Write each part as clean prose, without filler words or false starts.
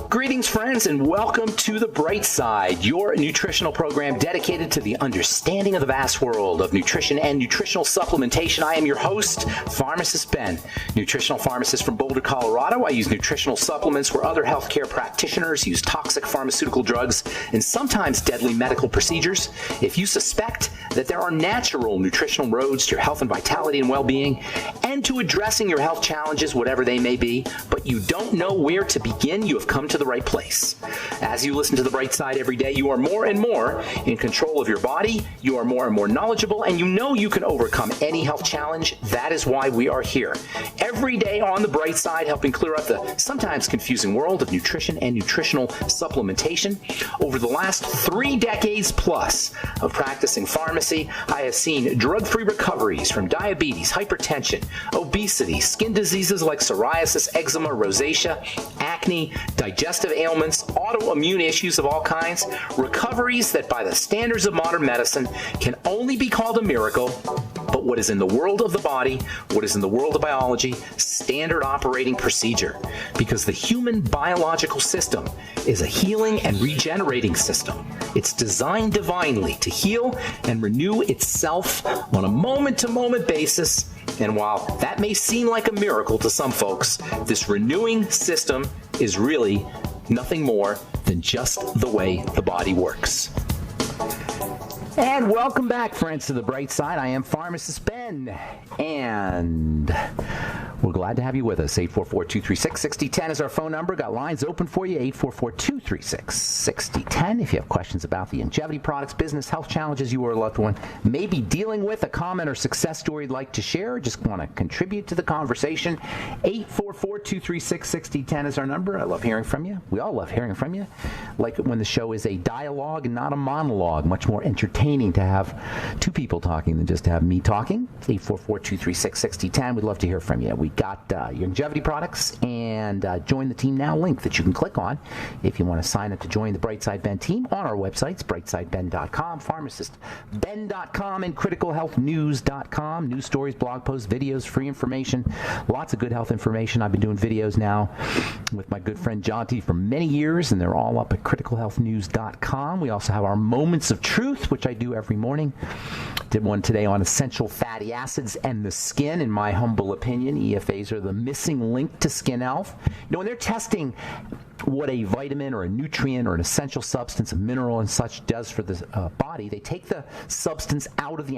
Greetings, friends, and welcome to The Bright Side, your nutritional program dedicated to the understanding of the vast world of nutrition and nutritional supplementation. I am your host, Pharmacist Ben, nutritional pharmacist from Boulder, Colorado. I use nutritional supplements where other healthcare practitioners use toxic pharmaceutical drugs and sometimes deadly medical procedures. If you suspect that there are natural nutritional roads to your health and vitality and well-being and to addressing your health challenges, whatever they may be, but you don't know where to begin, you have come to the right place. As you listen to The Bright Side every day, you are more and more in control of your body, you are more and more knowledgeable, and you know you can overcome any health challenge. That is why we are here. Every day on The Bright Side, helping clear up the sometimes confusing world of nutrition and nutritional supplementation. Over the last 3 decades plus of practicing pharmacy, I have seen drug-free recoveries from diabetes, hypertension, obesity, skin diseases like psoriasis, eczema, rosacea, acne, digestive ailments, autoimmune issues of all kinds, recoveries that by the standards of modern medicine can only be called a miracle, but what is in the world of the body, what is in the world of biology, standard operating procedure. Because the human biological system is a healing and regenerating system. It's designed divinely to heal and renew itself on a moment-to-moment basis. And while that may seem like a miracle to some folks, this renewing system is really nothing more than just the way the body works. And welcome back, friends, to The Bright Side. I am Pharmacist Ben, and we're glad to have you with us. 844-236-6010 is our phone number. Got lines open for you, 844-236-6010. If you have questions about the longevity products, business, health challenges you or a loved one may be dealing with, a comment or success story you'd like to share, or just want to contribute to the conversation, 844-236-6010 is our number. I love hearing from you. We all love hearing from you. Like it when the show is a dialogue and not a monologue. Much more entertaining to have two people talking than just to have me talking. 844-236-6010. We'd love to hear from you. We got your longevity products and join the team now link that you can click on if you want to sign up to join the Brightside Ben team on our websites, brightsideben.com, pharmacistben.com, and criticalhealthnews.com. News stories, blog posts, videos, free information, lots of good health information. I've been doing videos now with my good friend Jonty for many years, and they're all up at criticalhealthnews.com. We also have our Moments of Truth, which I do every morning. Did one today on essential fatty acids and the skin. In my humble opinion, EFAs are the missing link to skin health. You know, when they're testing what a vitamin or a nutrient or an essential substance, a mineral and such does for the body, they take the substance out of the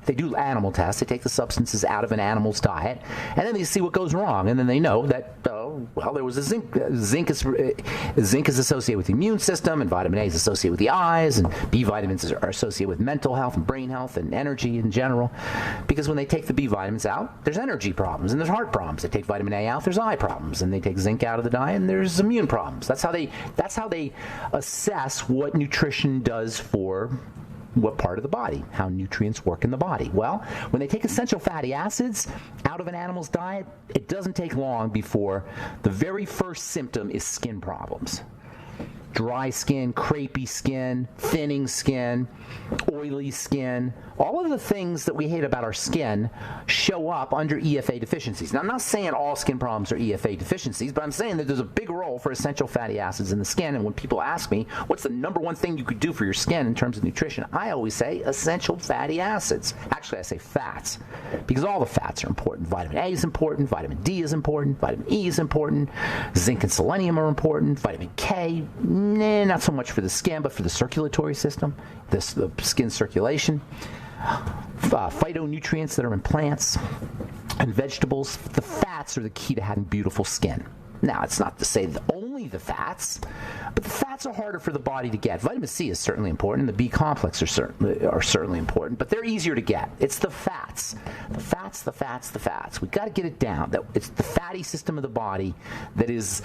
they do animal tests. They take the substances out of an animal's diet, and then they see what goes wrong, and then they know that there was a zinc. Zinc is associated with the immune system, and vitamin A is associated with the eyes, and B vitamins are associated with mental health and brain health and energy in general. Because when they take the B vitamins out, there's energy problems and there's heart problems. They take vitamin A out, there's eye problems, and they take zinc out of the diet, and there's immune problems. That's how they assess what nutrition does for what part of the body, how nutrients work in the body. Well, when they take essential fatty acids out of an animal's diet, it doesn't take long before the very first symptom is skin problems. Dry skin, crepey skin, thinning skin, oily skin. All of the things that we hate about our skin show up under EFA deficiencies. Now, I'm not saying all skin problems are EFA deficiencies, but I'm saying that there's a big role for essential fatty acids in the skin. And when people ask me, what's the number one thing you could do for your skin in terms of nutrition, I always say essential fatty acids. Actually, I say fats, because all the fats are important. Vitamin A is important, vitamin D is important, vitamin E is important, zinc and selenium are important, vitamin K, not so much for the skin, but for the circulatory system, the skin circulation. Phytonutrients that are in plants and vegetables. The fats are the key to having beautiful skin. Now, it's not to say that only the fats, but the fats are harder for the body to get. Vitamin C is certainly important, and the B complex are certainly important, but they're easier to get. It's the fats. The fats. We've got to get it down. It's the fatty system of the body that is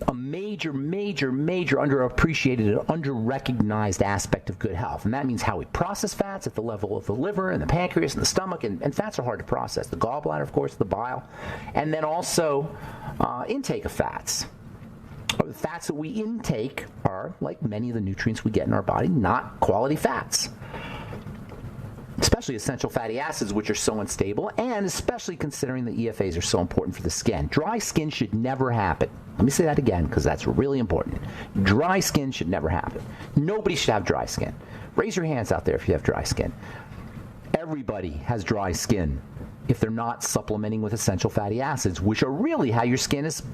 a major underappreciated and under-recognized aspect of good health. And that means how we process fats at the level of the liver and the pancreas and the stomach. And fats are hard to process. The gallbladder, of course, the bile. And then also intake of fats. The fats that we intake are, like many of the nutrients we get in our body, not quality fats. especially essential fatty acids, which are so unstable, and especially considering the EFAs are so important for the skin. Dry skin should never happen. Let me say that again, because that's really important. Dry skin should never happen. Nobody should have dry skin. Raise your hands out there if you have dry skin. Everybody has dry skin if they're not supplementing with essential fatty acids, which are really how your skin is,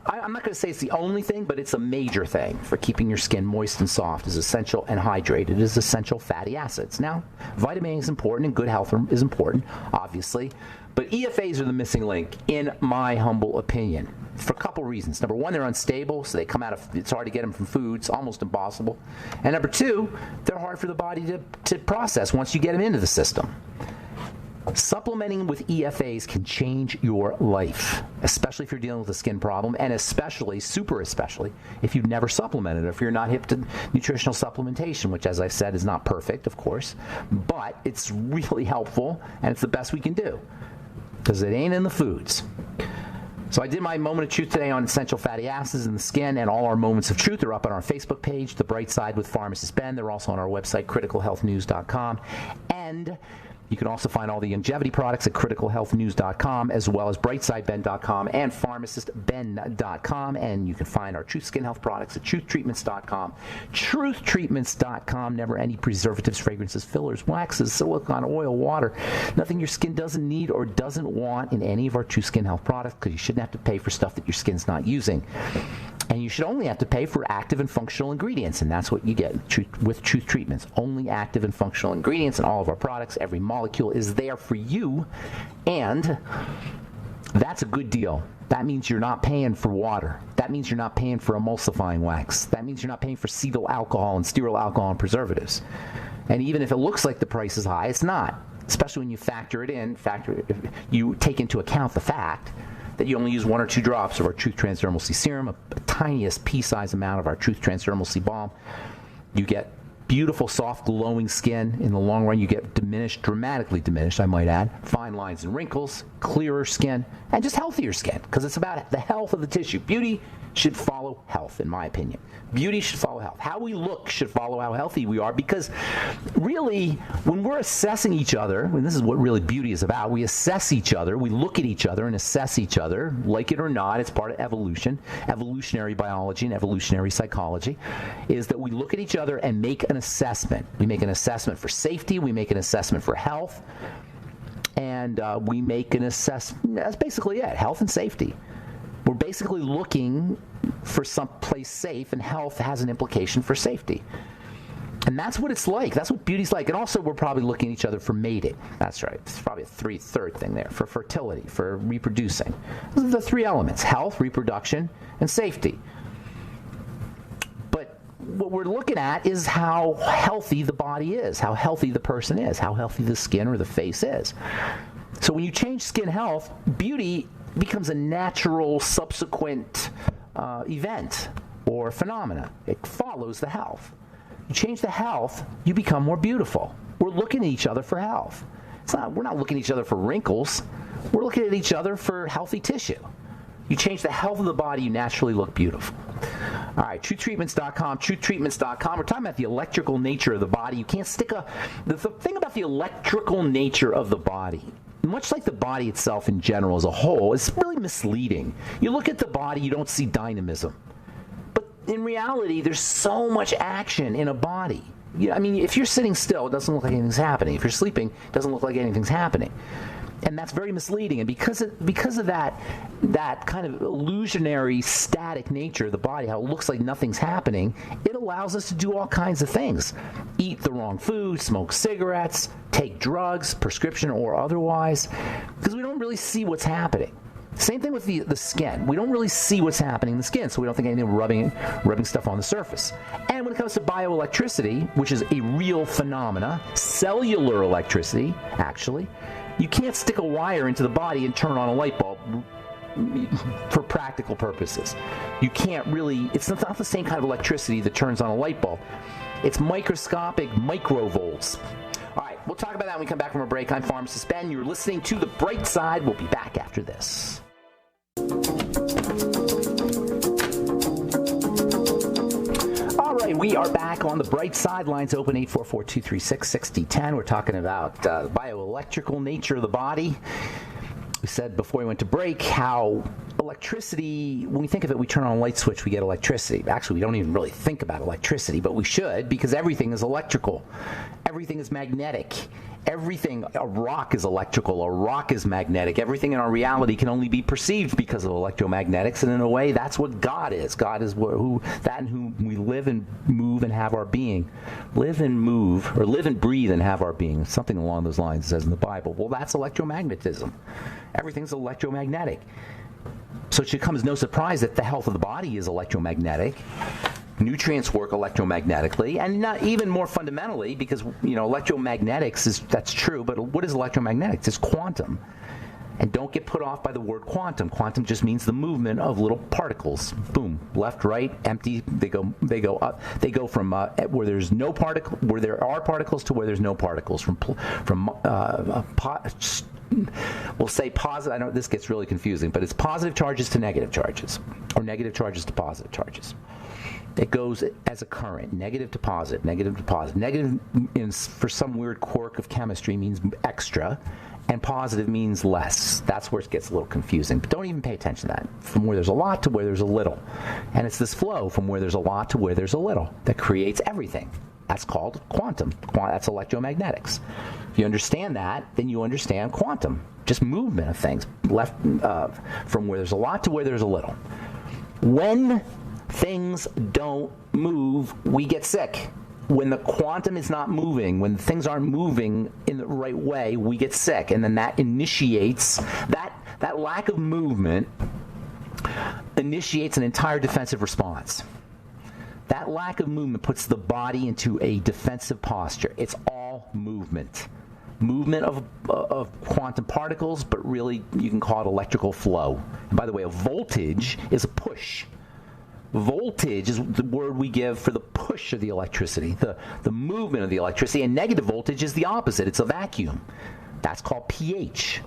I'm not going to say it's the only thing, but it's a major thing for keeping your skin moist and soft, is essential and hydrated, is essential fatty acids. Now, vitamin A is important and good health is important, obviously, but EFAs are the missing link, in my humble opinion, for a couple reasons. Number one, they're unstable, so they come out of, it's hard to get them from foods, almost impossible. And number two, they're hard for the body to process once you get them into the system. Supplementing with EFAs can change your life, especially if you're dealing with a skin problem, and especially, super especially, if you've never supplemented, if you're not hip to nutritional supplementation, which, as I said, is not perfect, of course, but it's really helpful, and it's the best we can do, because it ain't in the foods. So I did my moment of truth today on essential fatty acids in the skin, and all our moments of truth are up on our Facebook page, The Bright Side with Pharmacist Ben. They're also on our website, criticalhealthnews.com, and you can also find all the longevity products at criticalhealthnews.com, as well as brightsideben.com and pharmacistben.com. And you can find our Truth Skin Health products at truthtreatments.com. Truthtreatments.com. Never any preservatives, fragrances, fillers, waxes, silicone, oil, water. Nothing your skin doesn't need or doesn't want in any of our Truth Skin Health products, because you shouldn't have to pay for stuff that your skin's not using. And you should only have to pay for active and functional ingredients, and that's what you get with Truth Treatments. Only active and functional ingredients in all of our products. Every molecule is there for you, and that's a good deal. That means you're not paying for water. That means you're not paying for emulsifying wax. That means you're not paying for cetyl alcohol and stearyl alcohol and preservatives. And even if it looks like the price is high, it's not. Especially when you factor it in, you take into account the fact that you only use 1 or 2 drops of our Truth Transdermal C Serum, a tiniest pea-sized amount of our Truth Transdermal C Balm. You get beautiful, soft, glowing skin. In the long run, you get dramatically diminished, I might add, fine lines and wrinkles, clearer skin, and just healthier skin, because it's about the health of the tissue. Beauty should follow health, in my opinion. Beauty should follow health. How we look should follow how healthy we are, because really, when we're assessing each other, and this is what really beauty is about, we assess each other, we look at each other and assess each other, like it or not. It's part of evolution, evolutionary biology and evolutionary psychology, is that we look at each other and make an assessment. We make an assessment for safety, we make an assessment for health, and we make an assessment. That's basically it, health and safety. We're basically looking for some place safe, and health has an implication for safety. And that's what it's like. That's what beauty's like. And also, we're probably looking at each other for mating. That's right. It's probably a third thing there, for fertility, for reproducing. Those are the 3 elements: health, reproduction, and safety. But what we're looking at is how healthy the body is, how healthy the person is, how healthy the skin or the face is. So when you change skin health, beauty becomes a natural subsequent event or phenomena. It follows the health. You change the health, you become more beautiful. We're looking at each other for health. We're not looking at each other for wrinkles. We're looking at each other for healthy tissue. You change the health of the body, you naturally look beautiful. All right, truthtreatments.com, truthtreatments.com. We're talking about the electrical nature of the body. You can't stick the thing about the electrical nature of the body, much like the body itself in general as a whole, it's really misleading. You look at the body, you don't see dynamism. But in reality, there's so much action in a body. I mean, if you're sitting still, it doesn't look like anything's happening. If you're sleeping, it doesn't look like anything's happening. And that's very misleading. And because of that kind of illusionary static nature of the body, how it looks like nothing's happening, it allows us to do all kinds of things. Eat the wrong food, smoke cigarettes, take drugs, prescription or otherwise, because we don't really see what's happening. Same thing with the skin. We don't really see what's happening in the skin, so we don't think anything rubbing stuff on the surface. And when it comes to bioelectricity, which is a real phenomena, cellular electricity, actually, you can't stick a wire into the body and turn on a light bulb for practical purposes. You can't really, it's not the same kind of electricity that turns on a light bulb. It's microscopic microvolts. All right, we'll talk about that when we come back from a break. I'm Pharmacist Ben. You're listening to The Bright Side. We'll be back after this. All right, And we are back on the bright side. Lines open 844-236-6010. We're talking about the bioelectrical nature of the body. We said before we went to break how electricity, when we think of it, we turn on a light switch, we get electricity. Actually, we don't even really think about electricity, but we should, because everything is electrical. Everything is magnetic. Everything, a rock is electrical, a rock is magnetic. Everything in our reality can only be perceived because of electromagnetics, and in a way, that's what God is. God is who we live and move and have our being. Live and move, or live and breathe and have our being. Something along those lines it says in the Bible. Well, that's electromagnetism. Everything's electromagnetic. So it should come as no surprise that the health of the body is electromagnetic. Nutrients work electromagnetically, and not even more fundamentally, because electromagnetics that's true. But what is electromagnetics? It's quantum, and don't get put off by the word quantum. Quantum just means the movement of little particles. Boom, left, right, empty. They go up. They go from where there's no particle, where there are particles, to where there's no particles. We'll say positive. I know this gets really confusing, but it's positive charges to negative charges, or negative charges to positive charges. It goes as a current, negative to positive, negative to positive. Negative, for some weird quirk of chemistry, means extra, and positive means less. That's where it gets a little confusing. But don't even pay attention to that. From where there's a lot to where there's a little. And it's this flow from where there's a lot to where there's a little that creates everything. That's called quantum. That's electromagnetics. If you understand that, then you understand quantum. Just movement of things. Left from where there's a lot to where there's a little. When things don't move, we get sick. When the quantum is not moving, when things aren't moving in the right way, we get sick. And then that initiates, that lack of movement initiates an entire defensive response. That lack of movement puts the body into a defensive posture. It's all movement. Movement of quantum particles, but really you can call it electrical flow. And by the way, a voltage is a push. Voltage is the word we give for the push of the electricity, the movement of the electricity, and negative voltage is the opposite. It's a vacuum. That's called pH.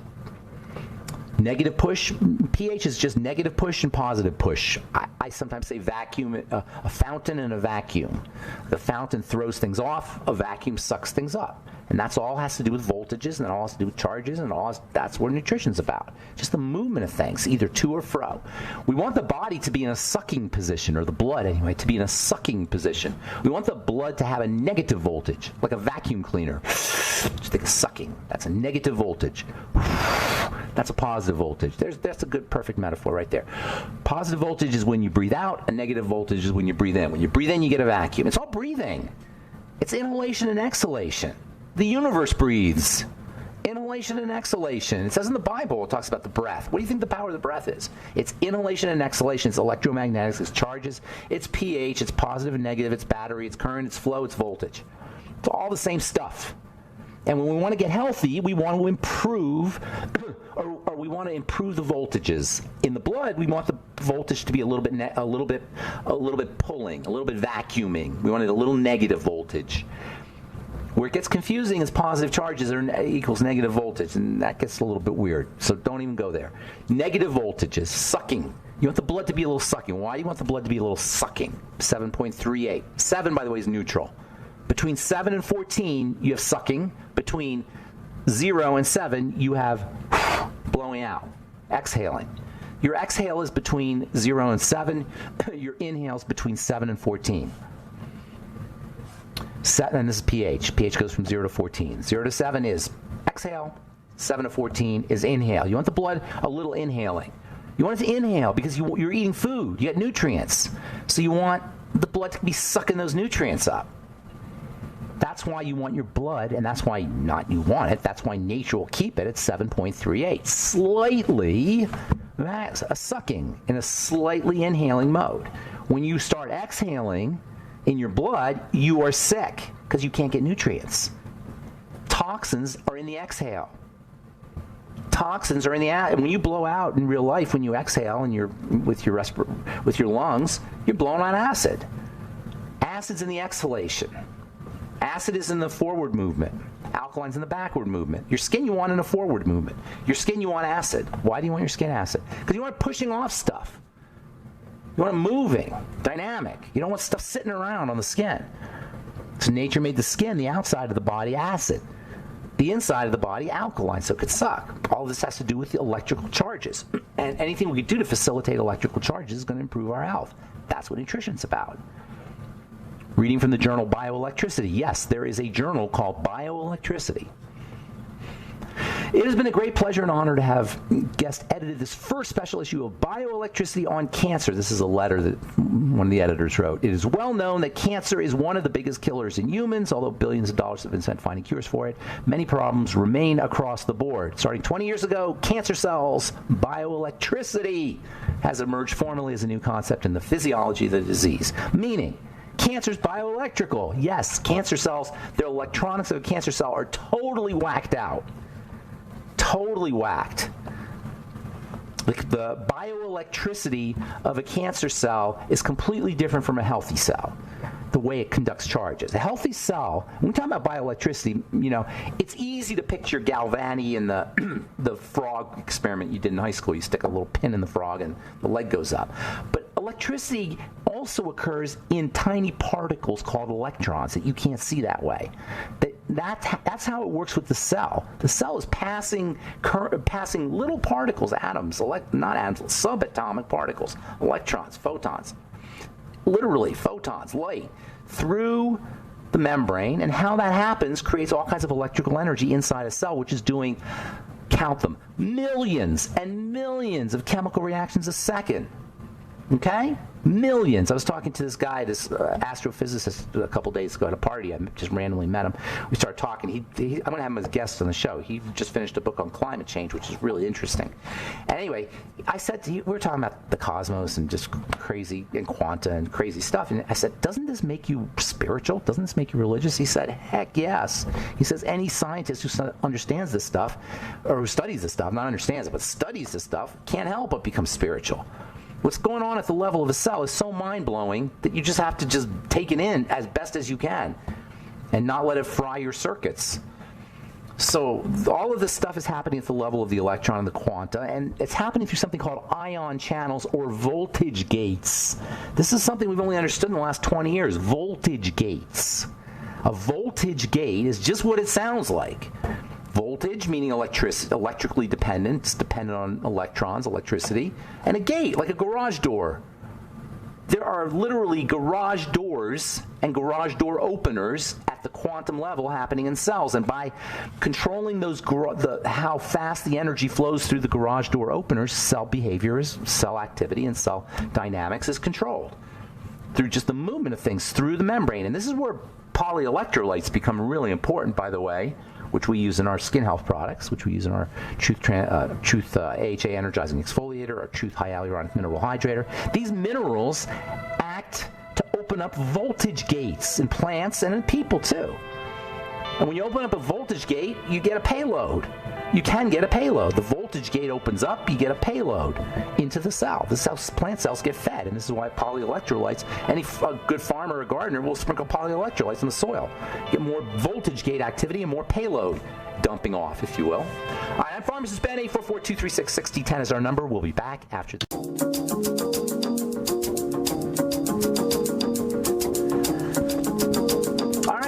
Negative push, pH is just negative push and positive push. I sometimes say vacuum, a fountain and a vacuum. The fountain throws things off, a vacuum sucks things up. And that's all has to do with voltages, and it all has to do with charges, and that's what nutrition's about. Just the movement of things, either to or fro. We want the body to be in a sucking position, or the blood anyway, to be in a sucking position. We want the blood to have a negative voltage, like a vacuum cleaner. Just think of sucking. That's a negative voltage. That's a positive voltage. That's a good, perfect metaphor right there. Positive voltage is when you breathe out, and negative voltage is when you breathe in. When you breathe in, you get a vacuum. It's all breathing. It's inhalation and exhalation. The universe breathes. Inhalation and exhalation. It says in the Bible, it talks about the breath. What do you think the power of the breath is? It's inhalation and exhalation. It's electromagnetics. It's charges. It's pH. It's positive and negative. It's battery. It's current. It's flow. It's voltage. It's all the same stuff. And when we want to get healthy, we want to improve, or we want to improve the voltages in the blood. We want the voltage to be a little bit pulling, a little bit vacuuming. We want it a little negative voltage. Where it gets confusing is positive charges equals negative voltage, and that gets a little bit weird. So don't even go there. Negative voltages, sucking. You want the blood to be a little sucking. Why do you want the blood to be a little sucking? 7.38. 7, by the way, is neutral. Between 7 and 14, you have sucking. Between 0 and 7, you have blowing out, exhaling. Your exhale is between 0 and 7. Your inhale is between 7 and 14. And this is pH. pH goes from 0 to 14. 0 to 7 is exhale. 7 to 14 is inhale. You want the blood a little inhaling. You want it to inhale because you're eating food. You get nutrients. So you want the blood to be sucking those nutrients up. That's why you want your blood, and that's why not you want it. That's why nature will keep it at 7.38. Slightly sucking in a slightly inhaling mode. When you start exhaling in your blood, you are sick because you can't get nutrients. Toxins are in the exhale. Toxins are in the and when you blow out in real life, when you exhale and with your lungs, you're blowing on acid. Acid's in the exhalation. Acid is in the forward movement. Alkaline's in the backward movement. Your skin you want in a forward movement. Your skin you want acid. Why do you want your skin acid? Because you want it pushing off stuff. You want it moving, dynamic. You don't want stuff sitting around on the skin. So nature made the skin, the outside of the body, acid. The inside of the body, alkaline, so it could suck. All this has to do with the electrical charges. And anything we could do to facilitate electrical charges is going to improve our health. That's what nutrition's about. Reading from the journal Bioelectricity. Yes, there is a journal called Bioelectricity. It has been a great pleasure and honor to have guest edited this first special issue of Bioelectricity on Cancer. This is a letter that one of the editors wrote. It is well known that cancer is one of the biggest killers in humans, although billions of dollars have been spent finding cures for it. Many problems remain across the board. Starting 20 years ago, cancer cells, bioelectricity, has emerged formally as a new concept in the physiology of the disease, meaning cancer's bioelectrical. Yes, cancer cells, the electronics of a cancer cell are totally whacked out. Totally whacked. The bioelectricity of a cancer cell is completely different from a healthy cell, the way it conducts charges. A healthy cell, when we talk about bioelectricity, it's easy to picture Galvani in the frog experiment you did in high school. You stick a little pin in the frog and the leg goes up. But electricity also occurs in tiny particles called electrons that you can't see that way. That's how it works with the cell. The cell is passing little particles, atoms, not atoms, subatomic particles, electrons, photons, literally photons, light, through the membrane. And how that happens creates all kinds of electrical energy inside a cell, which is doing, count them, millions and millions of chemical reactions a second. Okay? Millions. I was talking to this guy, this astrophysicist, a couple days ago at a party. I just randomly met him. We started talking. I'm going to have him as a guest on the show. He just finished a book on climate change, which is really interesting. Anyway, I said to him, we were talking about the cosmos and just crazy, and quanta and crazy stuff. And I said, doesn't this make you spiritual? Doesn't this make you religious? He said, heck yes. He says, any scientist who understands this stuff, or who studies this stuff, not understands it, but studies this stuff, can't help but become spiritual. What's going on at the level of a cell is so mind-blowing that you just have to just take it in as best as you can and not let it fry your circuits. So all of this stuff is happening at the level of the electron and the quanta, and it's happening through something called ion channels or voltage gates. This is something we've only understood in the last 20 years, voltage gates. A voltage gate is just what it sounds like. Voltage, meaning electrically dependent. It's dependent on electrons, electricity. And a gate, like a garage door. There are literally garage doors and garage door openers at the quantum level happening in cells. And by controlling those how fast the energy flows through the garage door openers, cell behavior, cell activity, and cell dynamics is controlled through just the movement of things through the membrane. And this is where polyelectrolytes become really important, by the way, which we use in our skin health products, which we use in our Truth AHA Energizing Exfoliator, our Truth Hyaluronic Mineral Hydrator. These minerals act to open up voltage gates in plants and in people too. And when you open up a voltage gate, you get a payload. You can get a payload. The voltage gate opens up, you get a payload into the cell. Plant cells get fed, and this is why polyelectrolytes, any good farmer or gardener will sprinkle polyelectrolytes in the soil. Get more voltage gate activity and more payload dumping off, if you will. All right, I'm Pharmacist Ben. 844-236-6010 is our number. We'll be back after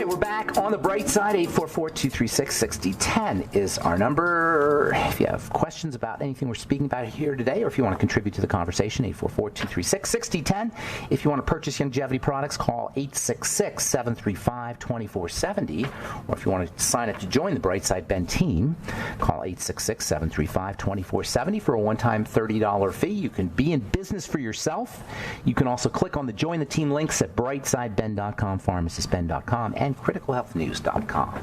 We're back on the bright side. 844-236-6010 is our number. If you have questions about anything we're speaking about here today, or if you want to contribute to the conversation, 844-236-6010. If you want to purchase longevity products, call 866-735-2470. Or if you want to sign up to join the Brightside Ben team, call 866-735-2470 for a one-time $30 fee. You can be in business for yourself. You can also click on the Join the Team links at brightsideben.com, pharmacistben.com, and criticalhealthnews.com. All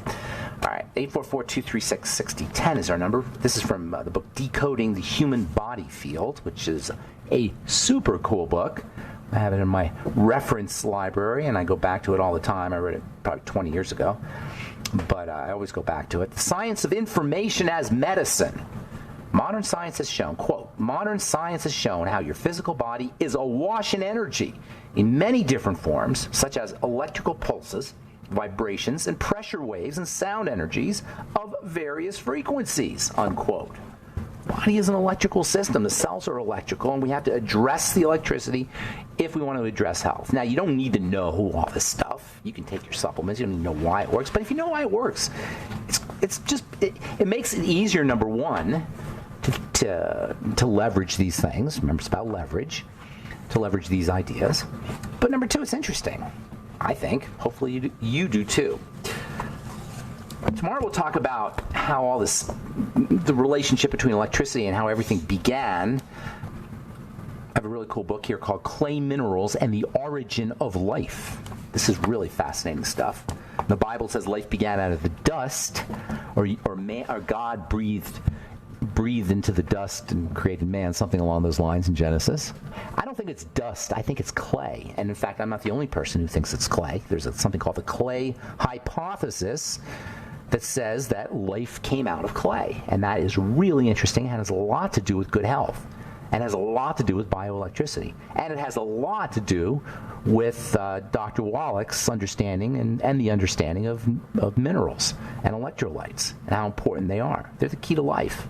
right, 844-236-6010 is our number. This is from the book Decoding the Human Body Field, which is a super cool book. I have it in my reference library, and I go back to it all the time. I read it probably 20 years ago, but I always go back to it. The Science of Information as Medicine. Modern science has shown, quote, modern science has shown how your physical body is awash in energy in many different forms, such as electrical pulses, vibrations, and pressure waves and sound energies of various frequencies, unquote. body is an electrical system. The cells are electrical, and we have to address the electricity if we want to address health. Now, you don't need to know all this stuff. You can take your supplements. You don't need to know why it works. But if you know why it works, it makes it easier, number one, to leverage these things. Remember, it's about leverage, to leverage these ideas. But number two, it's interesting, I think. Hopefully you do too. Tomorrow we'll talk about how the relationship between electricity and how everything began. I have a really cool book here called Clay Minerals and the Origin of Life. This is really fascinating stuff. The Bible says life began out of the dust, or God breathed into the dust and created man, something along those lines in Genesis. I don't think it's dust. I think it's clay. And in fact, I'm not the only person who thinks it's clay. There's something called the clay hypothesis that says that life came out of clay. And that is really interesting. It has a lot to do with good health. And has a lot to do with bioelectricity. And it has a lot to do with Dr. Wallach's understanding and the understanding of minerals and electrolytes and how important they are. They're the key to life.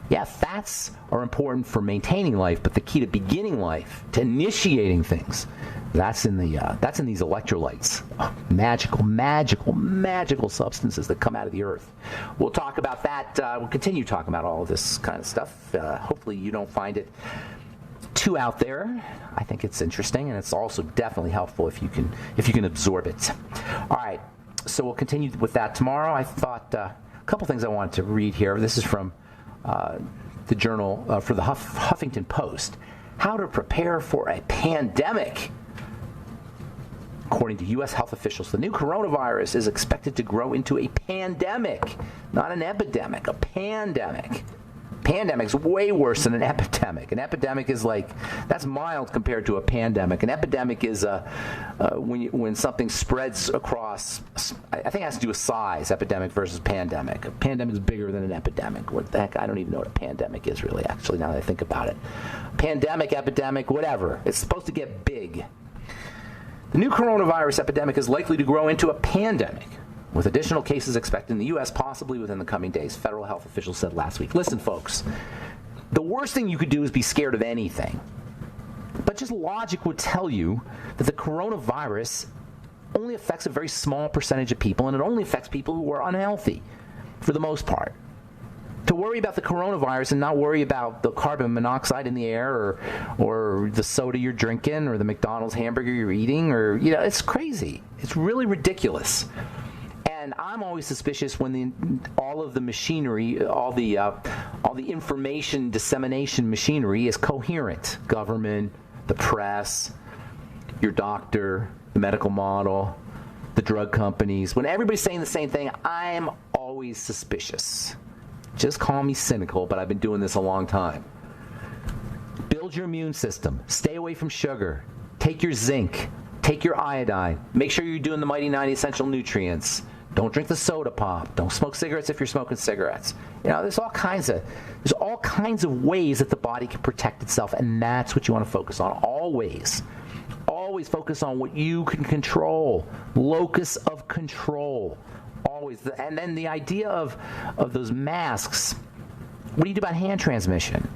Yeah, fats are important for maintaining life, but the key to beginning life, to initiating things, that's in these electrolytes. Oh, magical substances that come out of the earth. We'll talk about that. We'll continue talking about all of this kind of stuff. Hopefully you don't find it too out there. I think it's interesting, and it's also definitely helpful if you can absorb it. All right, so we'll continue with that tomorrow. I thought a couple things I wanted to read here. This is from the journal for the Huffington Post. How to prepare for a pandemic. According to U.S. health officials, the new coronavirus is expected to grow into a pandemic, not an epidemic, a pandemic. Pandemic's way worse than an epidemic. An epidemic is that's mild compared to a pandemic. An epidemic is when something spreads across, I think it has to do with size, epidemic versus pandemic. A pandemic is bigger than an epidemic. What the heck? I don't even know what a pandemic is really, actually, now that I think about it. Pandemic, epidemic, whatever. It's supposed to get big. The new coronavirus epidemic is likely to grow into a pandemic, with additional cases expected in the U.S. possibly within the coming days, federal health officials said last week. Listen, folks, the worst thing you could do is be scared of anything. But just logic would tell you that the coronavirus only affects a very small percentage of people, and it only affects people who are unhealthy, for the most part. To worry about the coronavirus and not worry about the carbon monoxide in the air or the soda you're drinking or the McDonald's hamburger you're eating, or, it's crazy. It's really ridiculous. And I'm always suspicious when all of the machinery, all the information dissemination machinery is coherent. Government, the press, your doctor, the medical model, the drug companies. When everybody's saying the same thing, I'm always suspicious. Just call me cynical, but I've been doing this a long time. Build your immune system. Stay away from sugar. Take your zinc. Take your iodine. Make sure you're doing the Mighty 90 essential nutrients. Don't drink the soda pop. Don't smoke cigarettes if you're smoking cigarettes. There's all kinds of ways that the body can protect itself, and that's what you want to focus on. Always focus on what you can control. Locus of control. Always. And then the idea of those masks. What do you do about hand transmission?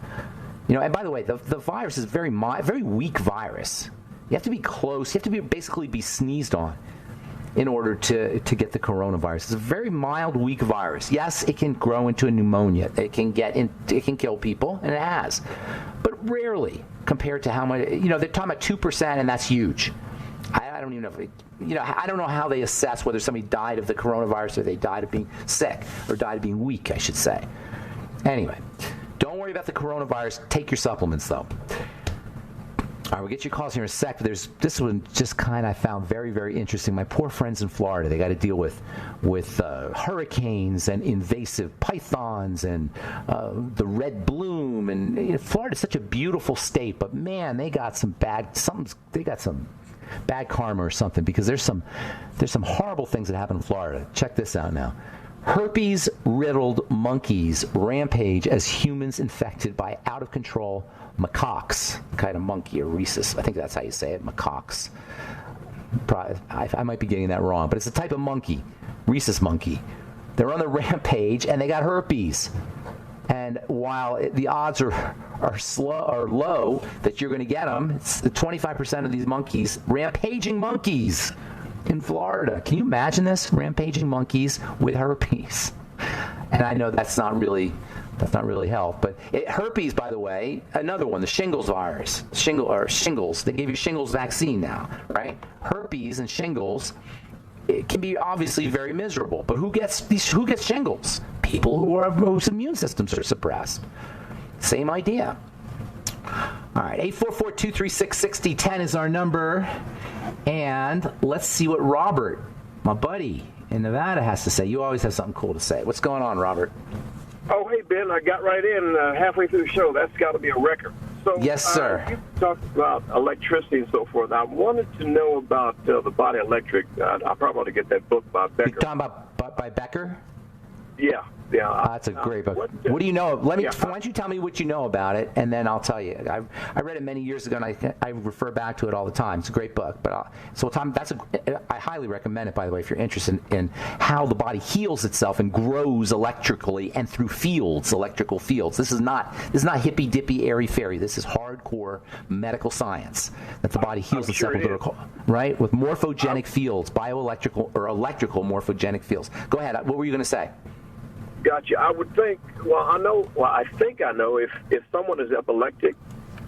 And by the way, the virus is very weak virus. You have to be close. You have to basically be sneezed on in order to get the coronavirus. It's a very mild, weak virus. Yes, it can grow into a pneumonia. It can kill people, and it has. But rarely compared to how much, they're talking about 2%, and that's huge. I don't even know I don't know how they assess whether somebody died of the coronavirus or they died of being sick or died of being weak, I should say. Anyway, don't worry about the coronavirus. Take your supplements, though. All right, we'll get your calls here in a sec. This one just I found very, very interesting. My poor friends in Florida, they got to deal with hurricanes and invasive pythons and the red bloom. And Florida's such a beautiful state, but man, they got some bad karma or something, because there's some horrible things that happen in Florida. Check this out now. Herpes-riddled monkeys rampage as humans infected by out-of-control macaques, kind of monkey, or rhesus. I think that's how you say it, macaques. I might be getting that wrong, but it's a type of monkey, rhesus monkey. They're on the rampage, and they got herpes. And while the odds are low that you're going to get them, it's 25% of these monkeys, rampaging monkeys in Florida. Can you imagine this? Rampaging monkeys with herpes. And I know that's not really health, but herpes, by the way, another one, the shingles virus, shingles. They gave you shingles vaccine now, right? Herpes and shingles, it can be obviously very miserable, but who gets shingles? People whose immune systems are suppressed. Same idea. All right, 844-236-6010 is our number, and let's see what Robert, my buddy in Nevada, has to say. You always have something cool to say. What's going on, Robert? Oh, hey, Ben, I got right in halfway through the show. That's got to be a record. So, yes, sir. You talked about electricity and so forth. I wanted to know about the body electric. I probably ought to get that book by Becker. You're talking about by Becker? Yeah. That's a great book. What do you know? Why don't you tell me what you know about it, and then I'll tell you. I read it many years ago, and I refer back to it all the time. It's a great book. But Tom, I highly recommend it, by the way, if you're interested in how the body heals itself and grows electrically and through electrical fields. This is not hippy dippy airy fairy. This is hardcore medical science that the body heals itself right with morphogenic fields, bioelectrical or electrical morphogenic fields. Go ahead. What were you going to say? Gotcha. I would think, I think I know if someone is epileptic,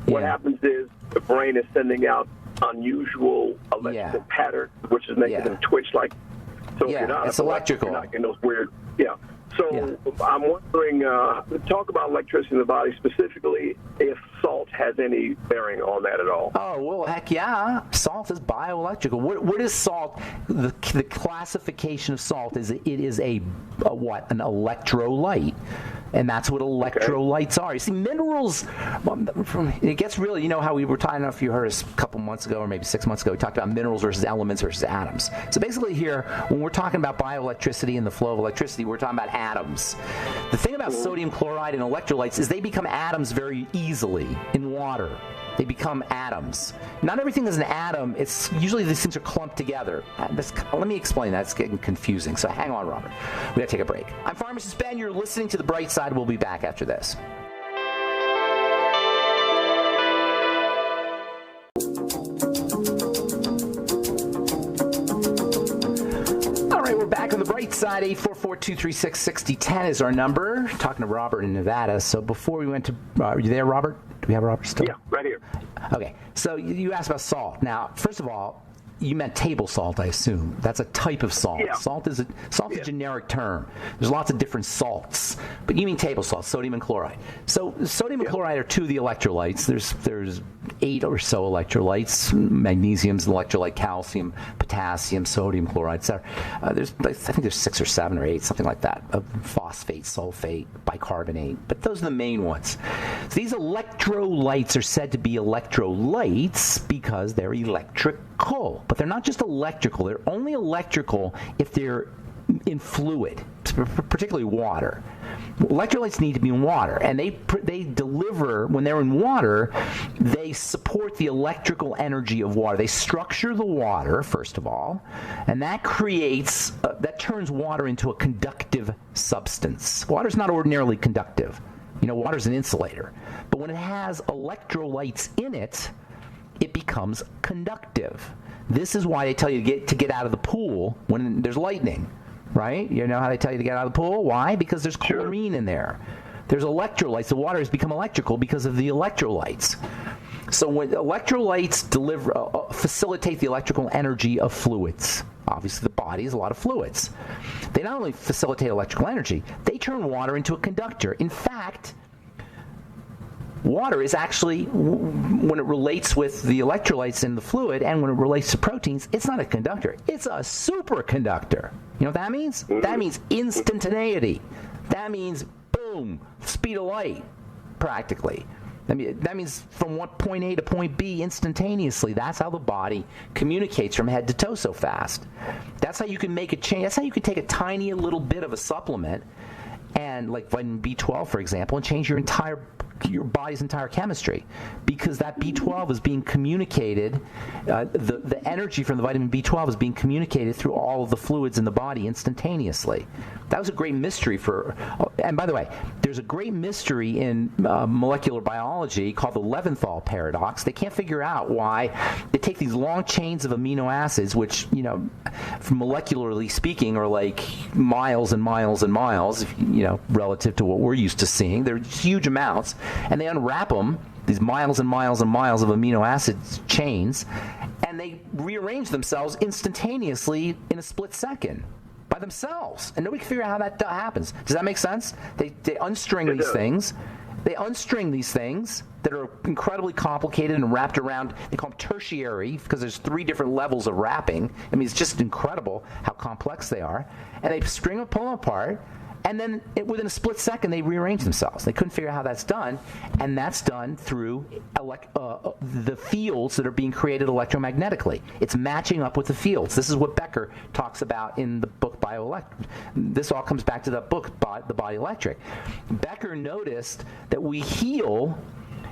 what happens is the brain is sending out unusual electrical patterns, which is making them twitch like. So if you're not it's electrical. You're not getting those weird. So I'm wondering, talk about electricity in the body, specifically if salt has any bearing on that at all. Oh, well, heck yeah. Salt is bioelectrical. What is salt? The classification of salt is it is an electrolyte. And that's what electrolytes are. You see, minerals, it gets really, you know how we were talking, I don't know if you heard us a couple months ago or maybe 6 months ago, we talked about minerals versus elements versus atoms. So basically here, when we're talking about bioelectricity and the flow of electricity, we're talking about atoms. The thing about sodium chloride and electrolytes is they become atoms very easily in water. They become atoms. Not everything is an atom. It's usually these things are clumped together. Let me explain that. It's getting confusing. So hang on, Robert. We got to take a break. I'm Pharmacist Ben. You're listening to The Bright Side. We'll be back after this. All right, we're back on The Bright Side. 844-236-6010 is our number. Talking to Robert in Nevada. So before we went to, are you there, Robert? Do we have Robert still? Yeah, right here. Okay, so you asked about salt. Now, first of all, you meant table salt, I assume. That's a type of salt. Yeah. Salt's a generic term. There's lots of different salts, but you mean table salt, sodium and chloride. So sodium and chloride are two of the electrolytes. There's 8 or so electrolytes. Magnesium's an electrolyte, calcium, potassium, sodium chloride, etc. I think there's 6 or 7 or 8, something like that. Phosphate, sulfate, bicarbonate. But those are the main ones. So these electrolytes are said to be electrolytes because they're electrical. But they're not just electrical. They're only electrical if they're in fluid, particularly water. Electrolytes need to be in water, and they deliver, when they're in water, they support the electrical energy of water. They structure the water, first of all, and that turns water into a conductive substance. Water's not ordinarily conductive. Water's an insulator. But when it has electrolytes in it, it becomes conductive. This is why they tell you to get out of the pool when there's lightning, right? You know how they tell you to get out of the pool? Why? Because there's chlorine in there. There's electrolytes. The water has become electrical because of the electrolytes. So when electrolytes facilitate the electrical energy of fluids. Obviously, the body is a lot of fluids. They not only facilitate electrical energy, they turn water into a conductor. In fact, water is actually, when it relates with the electrolytes in the fluid and when it relates to proteins, it's not a conductor. It's a superconductor. You know what that means? That means instantaneity. That means, boom, speed of light, practically. That means from point A to point B instantaneously. That's how the body communicates from head to toe so fast. That's how you can make a change. That's how you can take a tiny little bit of a supplement, and like vitamin B12, for example, and change your entire your body's entire chemistry, because that B12 is being communicated, the energy from the vitamin B12 is being communicated through all of the fluids in the body instantaneously. That was a great mystery and by the way, there's a great mystery in molecular biology called the Leventhal paradox. They can't figure out why they take these long chains of amino acids, which, molecularly speaking, are like miles and miles and miles, relative to what we're used to seeing. They're huge amounts, and they unwrap them, these miles and miles and miles of amino acid chains, and they rearrange themselves instantaneously in a split second by themselves, and nobody can figure out how that happens. Does that make sense? They unstring these things. They unstring these things that are incredibly complicated and wrapped around, they call them tertiary, because there's 3 different levels of wrapping. I mean, it's just incredible how complex they are. And they string them, pull them apart, and then within a split second, they rearrange themselves. They couldn't figure out how that's done, and that's done through the fields that are being created electromagnetically. It's matching up with the fields. This is what Becker talks about in the book Bioelectric. This all comes back to that book, The Body Electric. Becker noticed that we heal,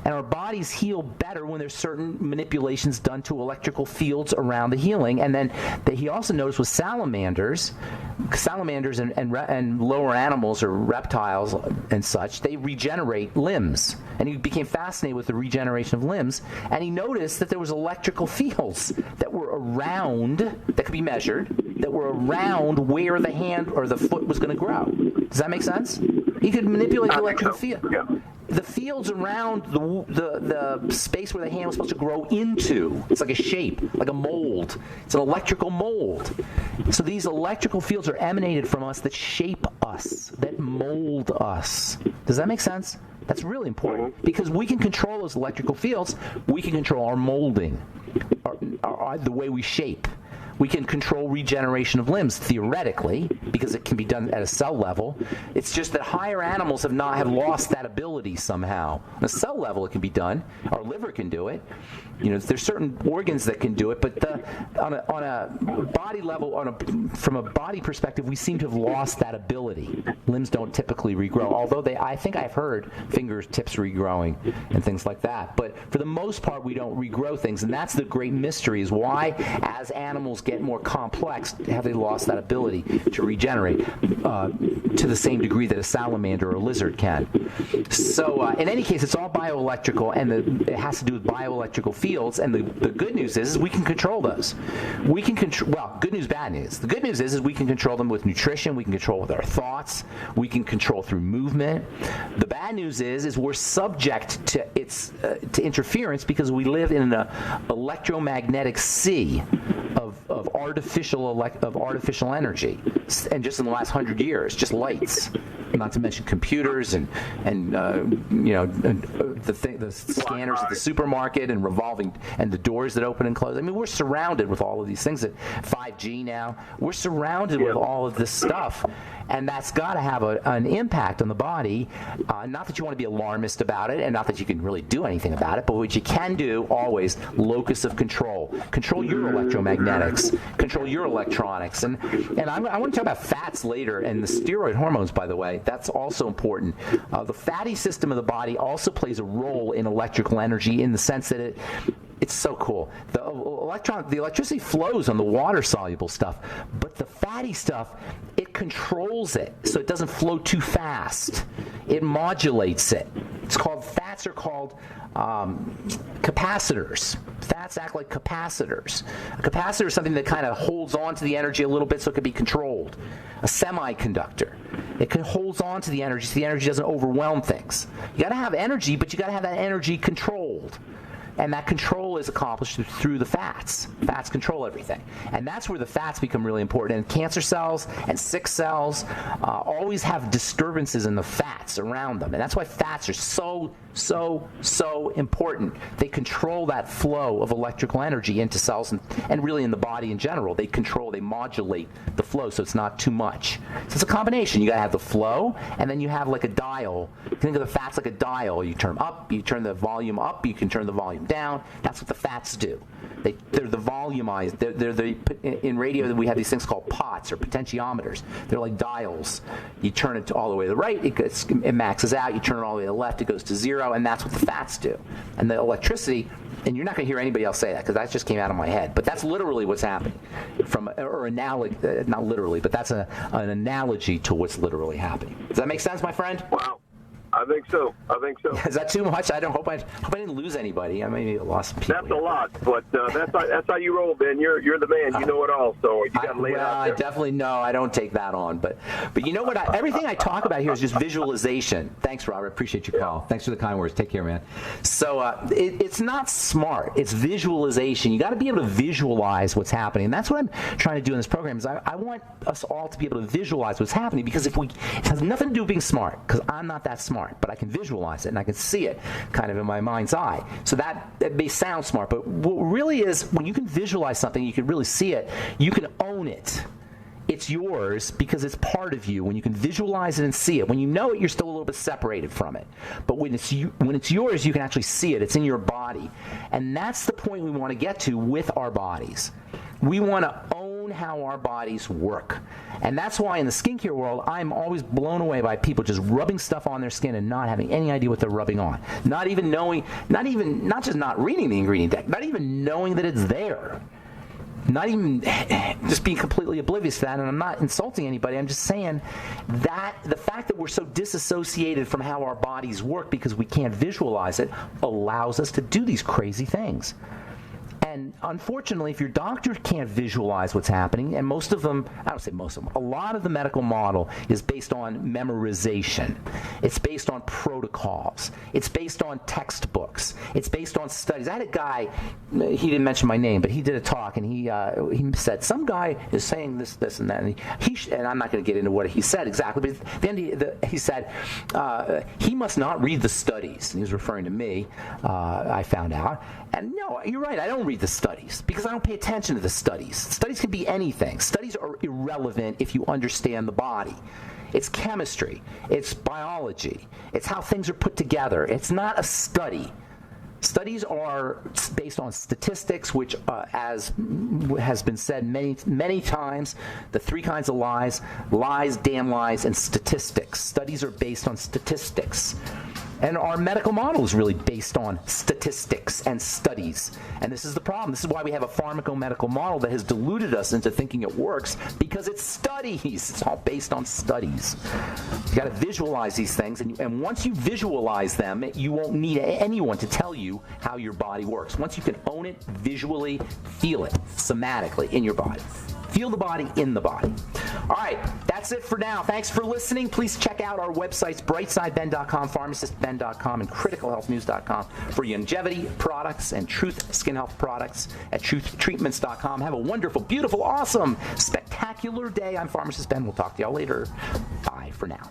and our bodies heal better when there's certain manipulations done to electrical fields around the healing. And then that he also noticed with salamanders and lower animals or reptiles and such, they regenerate limbs. And he became fascinated with the regeneration of limbs. And he noticed that there was electrical fields that were around, that could be measured, that were around where the hand or the foot was going to grow. Does that make sense? He could manipulate the electrical field. Yeah. The fields around the space where the hand was supposed to grow into. It's like a shape, like a mold. It's an electrical mold. So these electrical fields are emanated from us that shape us, that mold us. Does that make sense? That's really important, because we can control those electrical fields. We can control our molding, the way we shape. We can control regeneration of limbs theoretically, because it can be done at a cell level. It's just that higher animals have lost that ability somehow. On a cell level, it can be done. Our liver can do it. There's certain organs that can do it, but on a body level, from a body perspective, we seem to have lost that ability. Limbs don't typically regrow, although I think I've heard fingertips regrowing and things like that. But for the most part, we don't regrow things, and that's the great mystery: is why, as animals get more complex, have they lost that ability to regenerate to the same degree that a salamander or a lizard can. So in any case, it's all bioelectrical, and it has to do with bioelectrical fields. And the good news is we can control those. We can control, well, good news, bad news. The good news is we can control them with nutrition. We can control with our thoughts. We can control through movement. The bad news is we're subject to to interference, because we live in an electromagnetic sea of artificial energy, and just in the last 100 years, just lights, not to mention computers and the scanners at the supermarket and revolving, and the doors that open and close. I mean, we're surrounded with all of these things. At 5G now, we're surrounded with all of this stuff, and that's got to have an impact on the body. Not that you want to be alarmist about it, and not that you can really do anything about it, but what you can do always, locus of control. Control your electromagnetics. Control your electronics. And I want to talk about fats later, and the steroid hormones, by the way. That's also important. The fatty system of the body also plays a role in electrical energy, in the sense that it's so cool. The electricity flows on the water-soluble stuff, but the fatty stuff, it controls it so it doesn't flow too fast. It modulates it. Fats are called capacitors. Fats act like capacitors. A capacitor is something that kind of holds on to the energy a little bit so it can be controlled. A semiconductor, it holds on to the energy so the energy doesn't overwhelm things. You got to have energy, but you got to have that energy controlled. And that control is accomplished through the fats. Fats control everything. And that's where the fats become really important. And cancer cells and sick cells always have disturbances in the fats around them. And that's why fats are so important. They control that flow of electrical energy into cells and really in the body in general. They modulate the flow so it's not too much. So it's a combination. You got to have the flow, and then you have like a dial. Think of the fats like a dial. You turn up, you turn the volume up, you can turn the volume down. That's what the fats do. They're the volume volumized. In radio, we have these things called pots or potentiometers. They're like dials. You turn it all the way to the right, it maxes out. You turn it all the way to the left, it goes to 0, and that's what the fats do. And the electricity, and you're not going to hear anybody else say that because that just came out of my head. But that's literally what's happening, not literally, but that's an analogy to what's literally happening. Does that make sense, my friend? Wow. I think so. Is that too much? I hope I didn't lose anybody. I maybe lost some people. That's a lot, but that's how you roll, Ben. You're the man. You know it all, so you got to lay it out there. I definitely know. I don't take that on, but you know what? Everything I talk about here is just visualization. Thanks, Robert. Appreciate your call. Thanks for the kind words. Take care, man. So it's not smart. It's visualization. You got to be able to visualize what's happening, and that's what I'm trying to do in this program. Is I want us all to be able to visualize what's happening, because it has nothing to do with being smart, because I'm not that smart. But I can visualize it and I can see it kind of in my mind's eye. So that may sound smart, but what really is, when you can visualize something, you can really see it, you can own it. It's yours because it's part of you. When you can visualize it and see it, when you know it, you're still a little bit separated from it. But when it's yours, you can actually see it. It's in your body. And that's the point we want to get to with our bodies. We want to own how our bodies work. And that's why in the skincare world, I'm always blown away by people just rubbing stuff on their skin and not having any idea what they're rubbing on. Not even knowing, not just not reading the ingredient deck, not even knowing that it's there. Not even just being completely oblivious to that. And I'm not insulting anybody. I'm just saying that the fact that we're so disassociated from how our bodies work because we can't visualize it allows us to do these crazy things. And unfortunately, if your doctor can't visualize what's happening, and most of them, I don't say most of them, a lot of the medical model is based on memorization. It's based on protocols. It's based on textbooks. It's based on studies. I had a guy, he didn't mention my name, but he did a talk, and he said, some guy is saying this, and that, and I'm not going to get into what he said exactly, but then he said, he must not read the studies. And he was referring to me, I found out. And no, you're right, I don't read the studies because I don't pay attention to the studies. Studies can be anything. Studies are irrelevant if you understand the body. It's chemistry. It's biology. It's how things are put together. It's not a study. Studies are based on statistics, which, as has been said many times, the three kinds of lies, damn lies, and statistics. Studies are based on statistics. And our medical model is really based on statistics and studies. And this is the problem. This is why we have a pharmacomedical model that has deluded us into thinking it works, because it's studies. It's all based on studies. You got to visualize these things. And once you visualize them, you won't need anyone to tell you how your body works. Once you can own it visually, feel it somatically in your body. Feel the body in the body. All right, that's it for now. Thanks for listening. Please check out our websites, brightsideben.com, pharmacistben.com, and criticalhealthnews.com for longevity products and Truth Skin Health products at truthtreatments.com. Have a wonderful, beautiful, awesome, spectacular day. I'm Pharmacist Ben. We'll talk to y'all later. Bye for now.